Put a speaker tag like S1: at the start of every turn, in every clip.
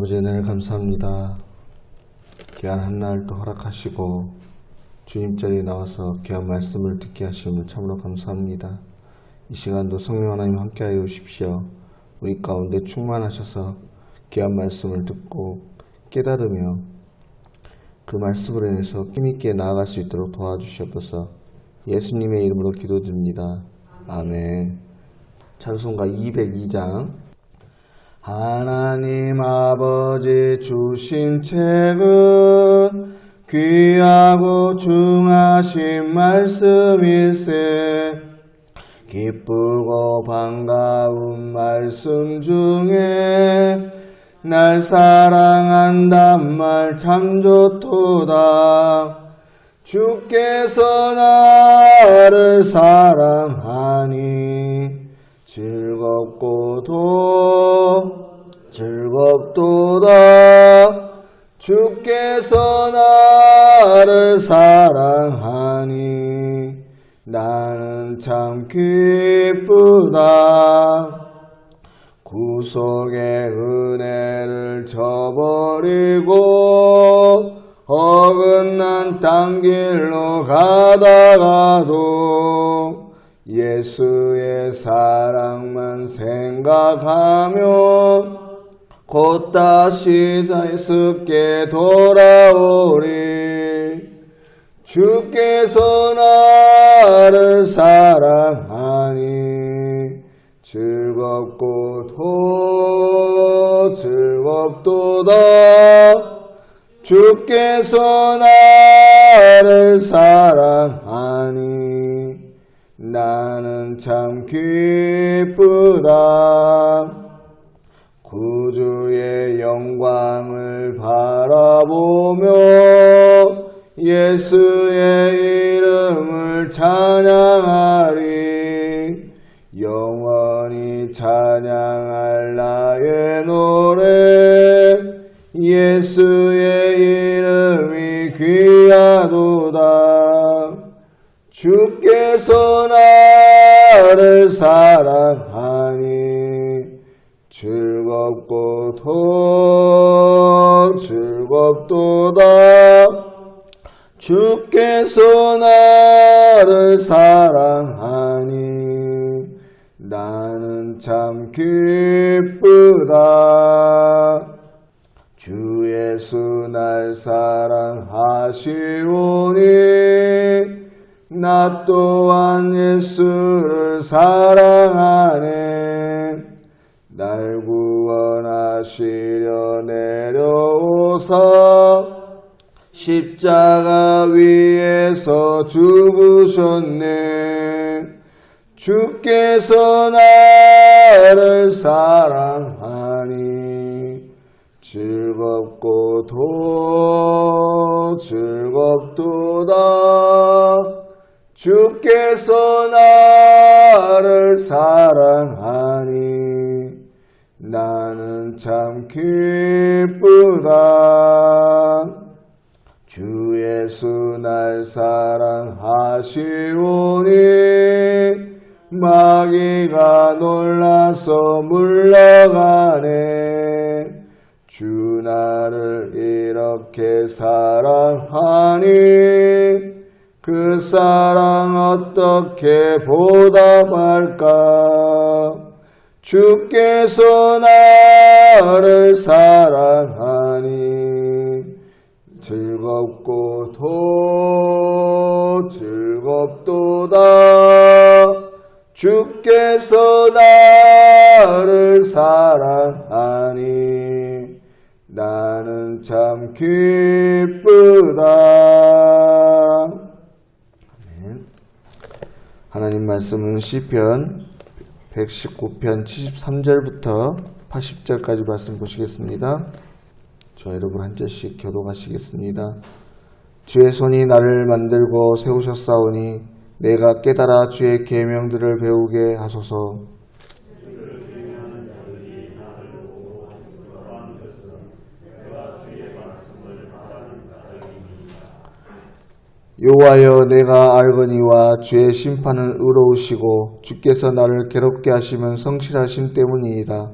S1: 아버지 은혜를 감사합니다. 귀한 한날 또 허락하시고 주님 자리에 나와서 귀한 말씀을 듣게 하심을 참으로 감사합니다. 이 시간도 성령 하나님 함께하여 오십시오. 우리 가운데 충만하셔서 귀한 말씀을 듣고 깨달으며 그 말씀으로 인해서 힘있게 나아갈 수 있도록 도와주시옵소서. 예수님의 이름으로 기도드립니다. 아멘. 찬송가 202장. 하나님 아버지 주신 책은 귀하고 중하신 말씀일세. 기쁘고 반가운 말씀 중에 날 사랑한단 말 참 좋도다. 주께서 나를 사랑하니 즐겁도다. 주께서 나를 사랑하니 나는 참 기쁘다. 구속의 은혜를 저버리고 어긋난 땅 길로 가다가도 예수의 사랑만 생각하며 곧 다시 자유스럽게 돌아오리. 주께서 나를 사랑하니 즐겁도다. 주께서 나를 사랑하니 나는 참 기쁘다. 구주의 영광을 바라보며 예수의 이름을 찬양하리. 영원히 찬양할 나의 노래 예수의 이름이 귀하도다. 주께서 나를 사랑하니 즐겁도다. 주께서 나를 사랑하니 나는 참 기쁘다. 주 예수 날 사랑하시오니 나 또한 예수를 사랑하네. 날 구원하시려 내려오사 십자가 위에서 죽으셨네. 주께서 나를 사랑하니 즐겁도다. 주께서 나를 사랑하니 나는 참 기쁘다. 주 예수 날 사랑하시오니 마귀가 놀라서 물러가네. 주 나를 이렇게 사랑하니 그 사랑 어떻게 보답할까. 주께서 나를 사랑하니 즐겁도다. 주께서 나를 사랑하니 나는 참 기쁘다. 아멘. 하나님 말씀은 시편 119편 73절부터 80절까지 말씀 보시겠습니다. 저와 여러분 한 절씩 교독하시겠습니다. 주의 손이 나를 만들고 세우셨사오니 내가 깨달아 주의 계명들을 배우게 하소서. 여호와여 내가 알거니와 주의 심판은 의로우시고 주께서 나를 괴롭게 하시면 성실하심 때문이니이다.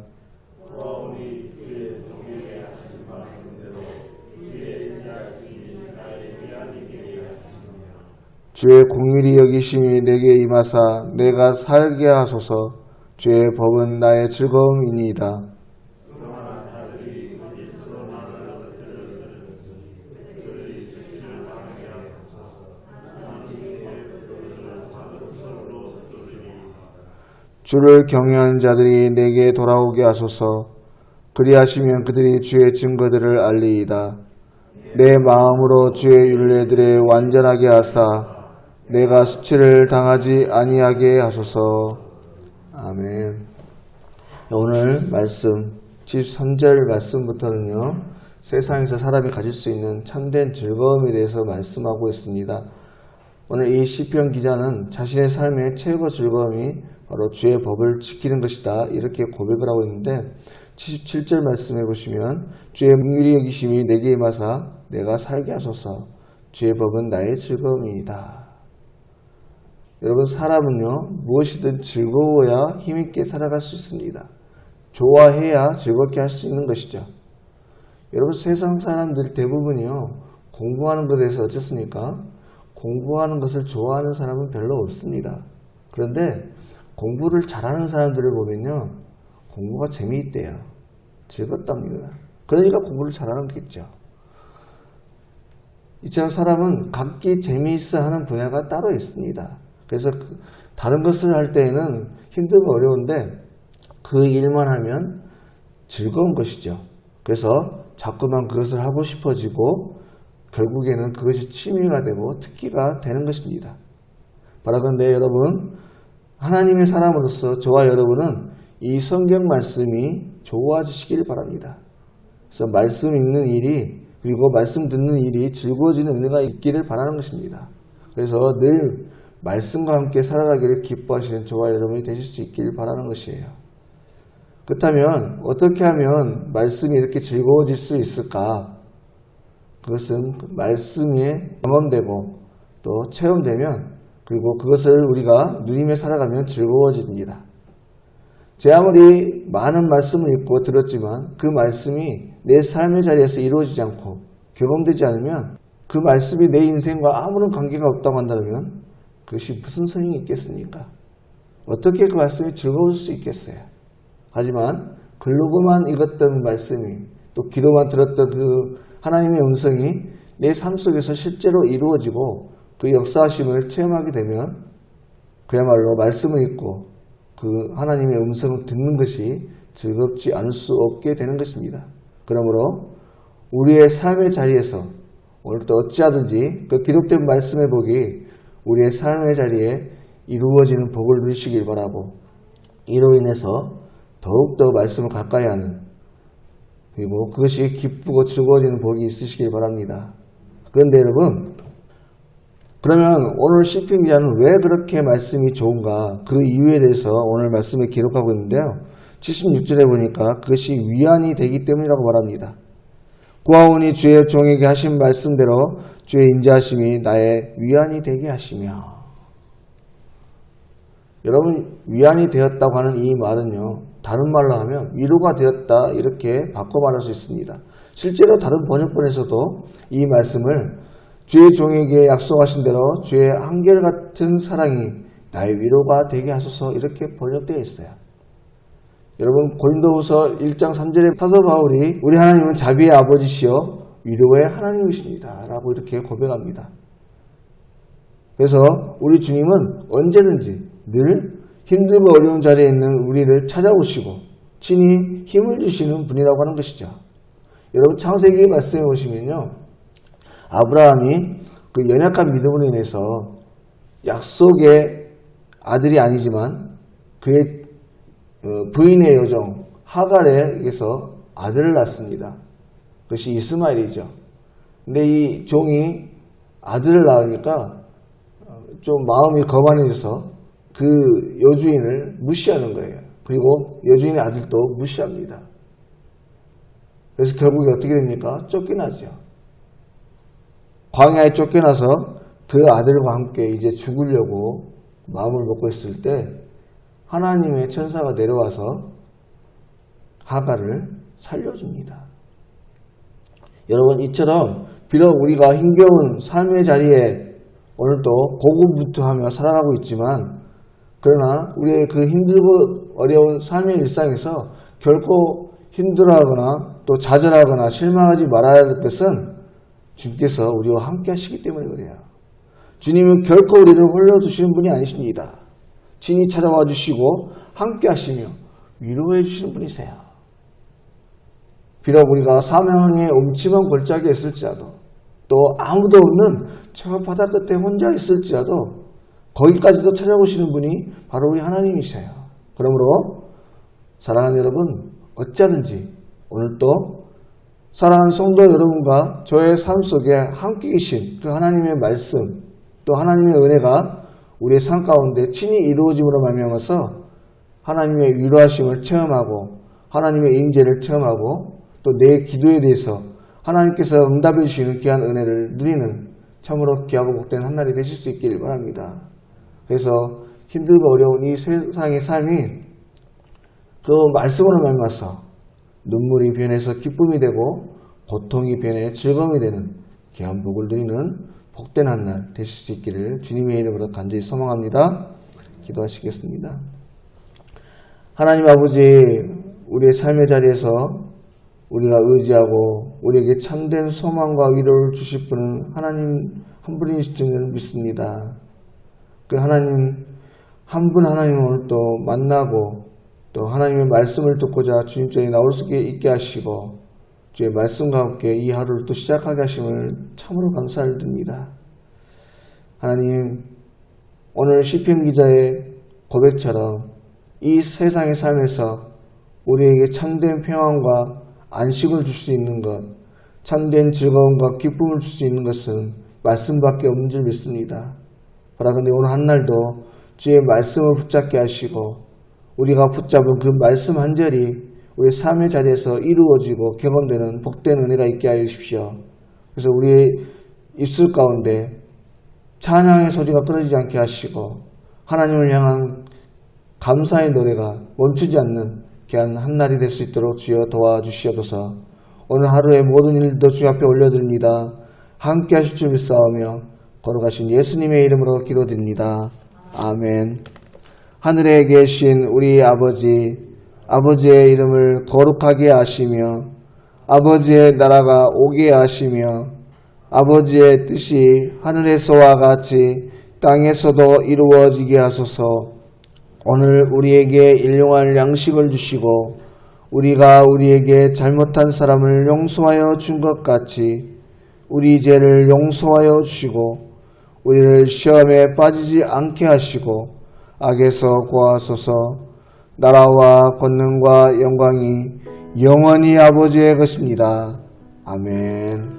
S1: 주의 공의리 여기심이 내게 임하사 내가 살게 하소서. 주의 법은 나의 즐거움이니이다. 주를 경외하는 자들이 내게 돌아오게 하소서. 그리하시면 그들이 주의 증거들을 알리이다. 내 마음으로 주의 율례들에 완전하게 하사 내가 수치를 당하지 아니하게 하소서. 아멘. 오늘 말씀 73절 말씀부터는요, 세상에서 사람이 가질 수 있는 참된 즐거움에 대해서 말씀하고 있습니다. 오늘 이 시편 기자는 자신의 삶의 최고 즐거움이 바로 주의 법을 지키는 것이다, 이렇게 고백을 하고 있는데, 77절 말씀해 보시면 주의 긍휼히 여기심이 내게 임하사 내가 살게 하소서. 주의 법은 나의 즐거움이다. 여러분, 사람은요 무엇이든 즐거워야 힘있게 살아갈 수 있습니다. 좋아해야 즐겁게 할 수 있는 것이죠. 여러분, 세상 사람들 대부분이요 공부하는 것에 대해서 어떻습니까? 공부하는 것을 좋아하는 사람은 별로 없습니다. 그런데 공부를 잘하는 사람들을 보면요 공부가 재미있대요. 즐겁답니다. 그러니까 공부를 잘하는 거겠죠. 이처럼 사람은 각기 재미있어 하는 분야가 따로 있습니다. 그래서 다른 것을 할 때에는 힘들고 어려운데 그 일만 하면 즐거운 것이죠. 그래서 자꾸만 그것을 하고 싶어지고 결국에는 그것이 취미가 되고 특기가 되는 것입니다. 바라건대 여러분, 하나님의 사람으로서 저와 여러분은 이 성경 말씀이 좋아지시길 바랍니다. 그래서 말씀 읽는 일이, 그리고 말씀 듣는 일이 즐거워지는 은혜가 있기를 바라는 것입니다. 그래서 늘 말씀과 함께 살아가기를 기뻐하시는 저와 여러분이 되실 수 있기를 바라는 것이에요. 그렇다면 어떻게 하면 말씀이 이렇게 즐거워질 수 있을까? 그것은 말씀에 경험되고 또 체험되면, 그리고 그것을 우리가 누리며 살아가면 즐거워집니다. 제 아무리 많은 말씀을 읽고 들었지만 그 말씀이 내 삶의 자리에서 이루어지지 않고 경험되지 않으면, 그 말씀이 내 인생과 아무런 관계가 없다고 한다면 그것이 무슨 소용이 있겠습니까? 어떻게 그 말씀이 즐거울 수 있겠어요? 하지만 글로만 읽었던 말씀이, 또 귀로만 들었던 그 하나님의 음성이 내 삶 속에서 실제로 이루어지고 그 역사하심을 체험하게 되면 그야말로 말씀을 읽고 그 하나님의 음성을 듣는 것이 즐겁지 않을 수 없게 되는 것입니다. 그러므로 우리의 삶의 자리에서 오늘도 어찌하든지 그 기록된 말씀의 복이 우리의 삶의 자리에 이루어지는 복을 누리시길 바라고, 이로 인해서 더욱더 말씀을 가까이 하는, 그리고 그것이 기쁘고 즐거워지는 복이 있으시길 바랍니다. 그런데 여러분, 그러면 오늘 시편 기자는 왜 그렇게 말씀이 좋은가, 그 이유에 대해서 오늘 말씀을 기록하고 있는데요, 76절에 보니까 그것이 위안이 되기 때문이라고 말합니다. 구하오니 주의 종에게 하신 말씀대로 주의 인자하심이 나의 위안이 되게 하시며. 여러분, 위안이 되었다고 하는 이 말은요, 다른 말로 하면 위로가 되었다, 이렇게 바꿔 말할 수 있습니다. 실제로 다른 번역본에서도 이 말씀을 주의 종에게 약속하신 대로 주의 한결같은 사랑이 나의 위로가 되게 하소서, 이렇게 번역되어 있어요. 여러분, 고린도후서 1장 3절에 사도 바울이 우리 하나님은 자비의 아버지시여 위로의 하나님이십니다 라고 이렇게 고백합니다. 그래서 우리 주님은 언제든지 늘 힘들고 어려운 자리에 있는 우리를 찾아오시고 친히 힘을 주시는 분이라고 하는 것이죠. 여러분, 창세기 말씀해 보시면요, 아브라함이 그 연약한 믿음으로 인해서 약속의 아들이 아니지만 그의 부인의 여종 하갈에게서 아들을 낳습니다. 그것이 이스마엘이죠. 근데 이 종이 아들을 낳으니까 좀 마음이 거만해져서 그 여주인을 무시하는 거예요. 그리고 여주인의 아들도 무시합니다. 그래서 결국에 어떻게 됩니까? 쫓겨나죠. 광야에 쫓겨나서 그 아들과 함께 이제 죽으려고 마음을 먹고 있을 때 하나님의 천사가 내려와서 하갈을 살려줍니다. 여러분, 이처럼 비록 우리가 힘겨운 삶의 자리에 오늘도 고군분투하며 살아가고 있지만 그러나 우리의 그 힘들고 어려운 삶의 일상에서 결코 힘들어하거나 또 좌절하거나 실망하지 말아야 할 것은 주님께서 우리와 함께 하시기 때문에 그래요. 주님은 결코 우리를 홀려두시는 분이 아니십니다. 친히 찾아와 주시고 함께 하시며 위로해 주시는 분이세요. 비록 우리가 사망의 음침한 골짜기에 있을지라도 또 아무도 없는 저 바다 끝에 혼자 있을지라도 거기까지도 찾아오시는 분이 바로 우리 하나님이세요. 그러므로 사랑하는 여러분, 어찌하든지 오늘도 사랑하는 성도 여러분과 저의 삶 속에 함께 계신 그 하나님의 말씀 또 하나님의 은혜가 우리의 삶 가운데 친히 이루어짐으로 말미암아서 하나님의 위로하심을 체험하고 하나님의 임재를 체험하고 또 내 기도에 대해서 하나님께서 응답해 주시는 귀한 은혜를 누리는 참으로 귀하고 복된 한 날이 되실 수 있기를 바랍니다. 그래서 힘들고 어려운 이 세상의 삶이 그 말씀으로 말미암아서 눈물이 변해서 기쁨이 되고 고통이 변해 즐거움이 되는 귀한 복을 누리는 복된 한 날 되실 수 있기를 주님의 이름으로 간절히 소망합니다. 기도하시겠습니다. 하나님 아버지, 우리의 삶의 자리에서 우리가 의지하고 우리에게 참된 소망과 위로를 주실 분은 하나님 한 분이실 줄을 믿습니다. 그 하나님 한 분 하나님을 오늘 또 만나고 또 하나님의 말씀을 듣고자 주님께 나올 수 있게 하시고 주의 말씀과 함께 이 하루를 또 시작하게 하심을 참으로 감사를 드립니다. 하나님, 오늘 시편 기자의 고백처럼 이 세상의 삶에서 우리에게 참된 평안과 안식을 줄 수 있는 것, 참된 즐거움과 기쁨을 줄 수 있는 것은 말씀밖에 없는 줄 믿습니다. 그런데 오늘 한날도 주의 말씀을 붙잡게 하시고 우리가 붙잡은 그 말씀 한 절이 우리의 삶의 자리에서 이루어지고 경험되는 복된 은혜가 있게 하여 주십시오. 그래서 우리의 입술 가운데 찬양의 소리가 끊어지지 않게 하시고 하나님을 향한 감사의 노래가 멈추지 않는 귀한 한날이 될 수 있도록 주여 도와주시옵소서. 오늘 하루의 모든 일도 주 앞에 올려드립니다. 함께 하실 줄 믿사오며 걸어가신 예수님의 이름으로 기도드립니다. 아멘. 하늘에 계신 우리 아버지, 아버지의 이름을 거룩하게 하시며 아버지의 나라가 오게 하시며 아버지의 뜻이 하늘에서와 같이 땅에서도 이루어지게 하소서. 오늘 우리에게 일용할 양식을 주시고 우리가 우리에게 잘못한 사람을 용서하여 준 것 같이 우리 죄를 용서하여 주시고 우리를 시험에 빠지지 않게 하시고 악에서 구하소서. 나라와 권능과 영광이 영원히 아버지의 것입니다. 아멘.